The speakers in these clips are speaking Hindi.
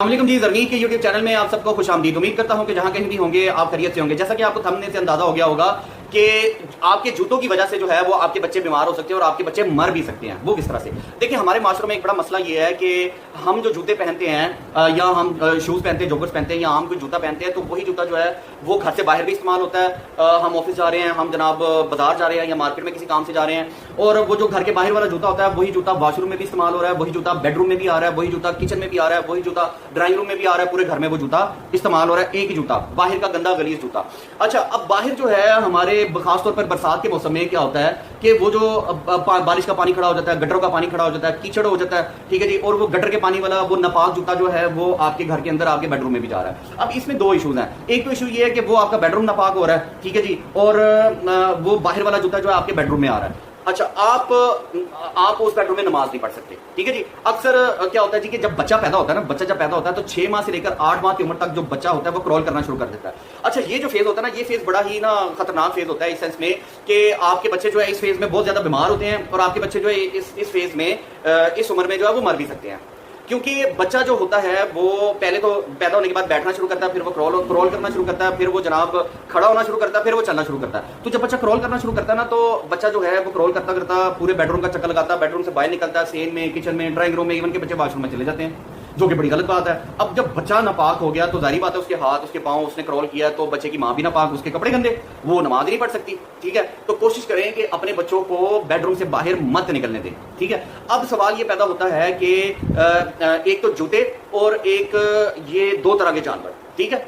अस्सलाम जी, जरनीक के यूट्यूब चैनल में आप सबको खुशामदीद। उम्मीद करता हूं कि जहां कहीं भी होंगे आप खैरियत से होंगे। जैसा कि आपको थंबनेल से अंदाजा हो गया होगा कि आपके जूतों की वजह से जो है वो आपके बच्चे बीमार हो सकते हैं और आपके बच्चे मर भी सकते हैं। वो किस तरह से? देखिए, हमारे माशरे में एक बड़ा मसला ये है कि हम जो जूते पहनते हैं या हम शूज़ पहनते हैं, जॉगर्स पहनते हैं या आम कोई जूता पहनते हैं, तो वही जूता जो है वो घर से बाहर भी इस्तेमाल होता है। हम ऑफिस जा रहे हैं, हम जनाब बाजार जा रहे हैं या मार्केट में किसी काम से जा रहे हैं, और वो जो घर के बाहर वाला जूता होता है वही जूता वॉशरूम में भी इस्तेमाल हो रहा है, वही जूता बेडरूम में भी आ रहा है, वही जूता किचन में भी आ रहा है, वही जूता ड्राइंग रूम में भी आ रहा है। पूरे घर में वो जूता इस्तेमाल हो रहा है, एक ही जूता, बाहर का गंदा गलीज जूता। अच्छा, अब बाहर जो है हमारे खासतौर पर बरसात के मौसम में क्या होता है कि वो जो बारिश का पानी खड़ा हो जाता है, गटरों का पानी खड़ा हो जाता है, कीचड़ हो जाता है, ठीक है जी, और वो गटर के पानी वाला वो नापाक जूता जो है वो आपके घर के अंदर आपके बेडरूम में भी जा रहा है। अब इसमें दो इशूज हैं। एक तो इशू ये है कि वो आपका बेडरूम नापाक हो रहा है, ठीक है जी, और वो बाहर वाला जूता जो है आपके बेडरूम में आ रहा है। अच्छा, आप उस बेडरूम में नमाज नहीं पढ़ सकते, ठीक है जी। अक्सर क्या होता है जी कि जब बच्चा पैदा होता है ना, बच्चा जब पैदा होता है तो 6 माह से लेकर 8 माह की उम्र तक जो बच्चा होता है वो क्रॉल करना शुरू कर देता है। अच्छा, ये जो फेज होता है ना, ये फेज बड़ा ही ना खतरनाक फेज होता है इस सेंस में कि आपके बच्चे जो है इस फेज में बहुत ज्यादा बीमार होते हैं, और आपके बच्चे जो है इस फेज में इस उम्र में जो है वो मर भी सकते हैं। क्योंकि बच्चा जो होता है वो पहले तो पैदा होने के बाद बैठना शुरू करता है, फिर वो क्रॉल करना शुरू करता है, फिर वो जनाब खड़ा होना शुरू करता है, फिर वो चलना शुरू करता है। तो जब बच्चा क्रॉल करना शुरू करता है ना, तो बच्चा जो है वो क्रॉल करता करता पूरे बेडरूम का चक्कर लगाता है, बेडरूम से बाहर निकलता है, सेन में, किचन में, ड्राइंग रूम में, इवन के बच्चे वॉशरूम में चले जाते हैं, जो कि बड़ी गलत बात है। अब जब बच्चा नापाक हो गया तो जाहिर बात है उसके हाथ, उसके पांव, उसने क्रॉल किया तो बच्चे की माँ भी नापाक, उसके कपड़े गंदे, वो नमाज नहीं पढ़ सकती, ठीक है। तो कोशिश करें कि अपने बच्चों को बेडरूम से बाहर मत निकलने दें, ठीक है। अब सवाल ये पैदा होता है कि एक तो जूते और एक ये दो तरह के जानवर, ठीक है,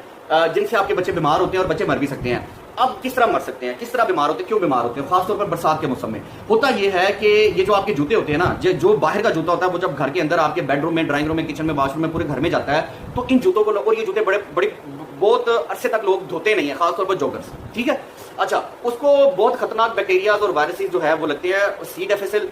जिनसे आपके बच्चे बीमार होते हैं और बच्चे मर भी सकते हैं। अब किस तरह मर सकते हैं, किस तरह बीमार होते हैं, क्यों बीमार होते हैं? खासतौर पर बरसात के मौसम में होता यह है कि ये जो आपके जूते होते हैं ना, जो बाहर का जूता होता है, वो जब घर के अंदर आपके बेडरूम में, ड्राइंग रूम में, किचन में, वॉशरूम में, पूरे घर में जाता है, तो इन जूतों को, और ये जूते बहुत अरसे तक लोग धोते नहीं है, खासतौर पर जॉगर्स, ठीक है। अच्छा, उसको बहुत खतरनाक बैक्टीरिया और वायरसेस जो है वो लगते हैं, सी डिफिसिल,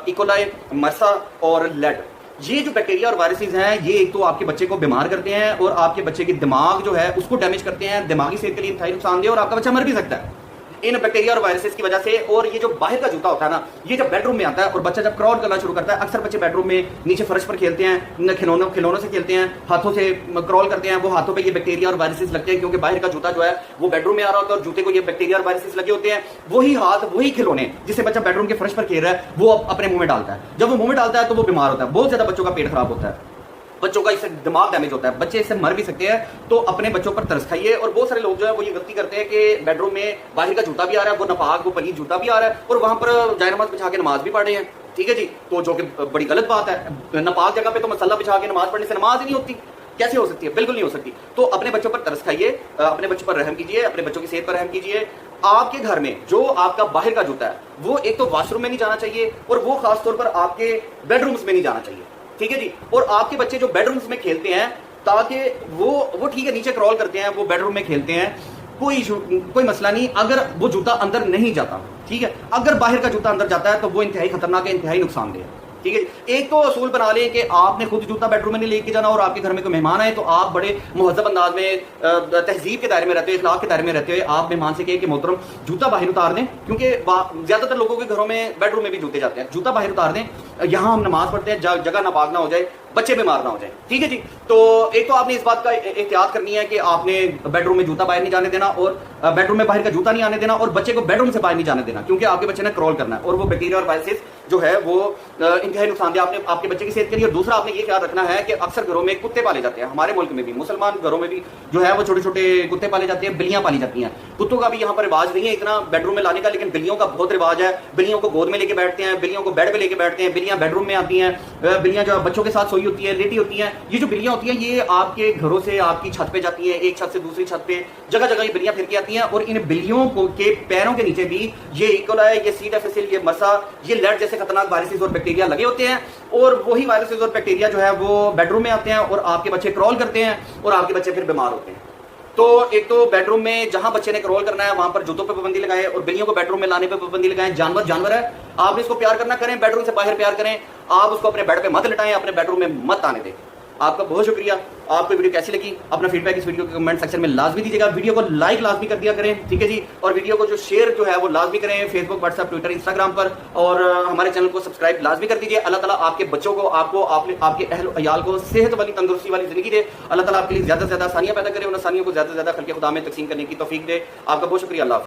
इकोलाई, मर्सा और लेड। ये जो बैक्टीरिया और वायरसेस हैं, ये एक तो आपके बच्चे को बीमार करते हैं और आपके बच्चे की दिमाग जो है उसको डैमेज करते हैं, दिमागी सेहत के लिए इंतहाई नुकसानदेह, और आपका बच्चा मर भी सकता है इन बैक्टीरिया और वायरसेस की वजह से। और ये जो बाहर का जूता होता है ना, ये जब बेडरूम में आता है और बच्चा जब क्रॉल करना शुरू करता है, अक्सर बच्चे बेडरूम में नीचे फर्श पर खेलते हैं, खिलौनों से खेलते हैं, हाथों से क्रॉल करते हैं, वो हाथों पे ये बैक्टीरिया और वायरसेस लगते हैं, क्योंकि बाहर का जूता जो है वो बेडरूम में आ रहा होता है और जूते को ये बैक्टीरिया और वायरसेस लगे होते हैं। वही हाथ, वही खिलौने जिसे बच्चा बेडरूम के फर्श पर खेल रहा है, वो अपने मुंह में डालता है। जब वो मुंह में डालता है तो वो बीमार होता है, बहुत ज्यादा बच्चों का पेट खराब होता है, बच्चों का इससे दिमाग डैमेज होता है, बच्चे इससे मर भी सकते हैं। तो अपने बच्चों पर तरस खाइए। और बहुत सारे लोग जो है वो ये गलती करते हैं कि बेडरूम में बाहर का जूता भी आ रहा है, वो नापाक, वो पलीद जूता भी आ रहा है, और वहां पर जाए नमाज बिछा के नमाज भी पढ़ रहे हैं, ठीक है जी, तो जो कि बड़ी गलत बात है। नापाक जगह पे तो मसल्ला बिछा के नमाज पढ़ने से नमाज ही नहीं होती, कैसे हो सकती है? बिल्कुल नहीं हो सकती। तो अपने बच्चों पर तरस खाइए, अपने बच्चों पर रहम कीजिए, अपने बच्चों की सेहत पर रहम कीजिए। आपके घर में जो आपका बाहर का जूता है वो एक तो वॉशरूम में नहीं जाना चाहिए, और वो खासतौर पर आपके बेडरूम्स में नहीं जाना चाहिए, ठीक है जी। और आपके बच्चे जो बेडरूम्स में खेलते हैं, ताकि वो ठीक है, नीचे क्रॉल करते हैं, वो बेडरूम में खेलते हैं, कोई मसला नहीं, अगर वो जूता अंदर नहीं जाता, ठीक है। अगर बाहर का जूता अंदर जाता है तो वो इंतहाई खतरनाक है, इंतहाई नुकसानदेह है, ठीक है। एक तो असूल बना लें कि आपने खुद जूता बेडरूम में नहीं लेके जाना, और आपके घर में कोई मेहमान आए तो आप बड़े मुहज्जब अंदाज में, तहजीब के दायरे में रहते हुए, इखलाक के दायरे में रहते हुए आप मेहमान से कहे कि मोहतरम जूता बाहर उतार दें, क्योंकि ज्यादातर लोगों के घरों में बेडरूम में भी जूते जाते हैं, जूता बाहर उतार दें, यहाँ हम नमाज पढ़ते हैं, जगह नापाक ना हो जाए, बच्चे बीमार ना हो जाए, ठीक है जी। तो एक तो आपने इस बात का एहतियात करनी है कि आपने बेडरूम में जूता बाहर नहीं जाने देना, और बेडरूम में बाहर का जूता नहीं आने देना, और बच्चे को बेडरूम से बाहर नहीं जाने देना, क्योंकि आपके बच्चे ने क्रॉल करना है, और वो बैक्टीरिया और वायरसेस जो है वो इंतहाई नुकसानदेह आपके बच्चे की सेहत के लिए। और दूसरा आपने ये ख्याल रखना है कि अक्सर घरों में कुत्ते पाले जाते हैं, हमारे मुल्क में भी, मुसलमान घरों में भी जो है वो छोटे छोटे कुत्ते पाले जाते हैं, बिल्लियां पाली जाती हैं। कुत्तों का भी यहाँ पर रिवाज नहीं है इतना बेडरूम में लाने का, लेकिन बिल्लियों का बहुत रिवाज है। बिल्लियों को गोद में लेके बैठते हैं, बिल्लियों को बेड पे लेके बैठते हैं, बिल्लियां बेडरूम में आती हैं, बिल्लियां जो बच्चों के साथ सोई होती है, लेटी होती हैं। ये जो बिल्लियां होती हैं ये आपके घरों से आपकी छत पे जाती हैं, एक छत से दूसरी छत पे जगह जगह ये बिल्लियां फिर के आती हैं, और इन बिल्लियों के पैरों के नीचे भी ये इकोलाई, ये सी डिफिसिल, ये मसा, ये लेड जैसे खतरनाक वायरसेस और बैक्टीरिया लगे होते हैं, और वही वायरसेस और बैक्टीरिया जो है वो बेडरूम में आते हैं, और आपके बच्चे क्रॉल करते हैं, और आपके बच्चे फिर बीमार होते हैं। तो एक तो बेडरूम में जहां बच्चे ने क्रॉल करना है वहां पर जूतों पे पाबंदी लगाए, और बिल्लियों को बेडरूम में लाने पे पाबंदी लगाएं। जानवर है, आपने इसको प्यार करना, करें, बेडरूम से बाहर प्यार करें, आप उसको अपने बेड पे मत लटाएं, अपने बेडरूम में मत आने दें। आपका बहुत शुक्रिया। आपको वीडियो कैसी लगी, अपना फीडबैक इस वीडियो के कमेंट सेक्शन में लाजमी दीजिएगा। वीडियो को लाइक लाजमी कर दिया करें, ठीक है जी, और वीडियो को जो शेयर जो है वो लाजमी करें फेसबुक, व्हाट्सएप, ट्विटर, इंस्टाग्राम पर, और हमारे चैनल को सब्सक्राइब लाजमी कर दीजिए। अल्लाह ताला आपके बच्चों को, आपको, आपके अहल अयाल को सेहत वाली, तंदुरुस्ती वाली जिंदगी दे। अल्लाह ताला आपके लिए ज्यादा से ज्यादा आसानियां पैदा करे, उन आसानियों को ज्यादा से ज्यादा खल्के खुदा में तकसीम करने की तौफीक दे। आपका बहुत शुक्रिया। अल्लाह।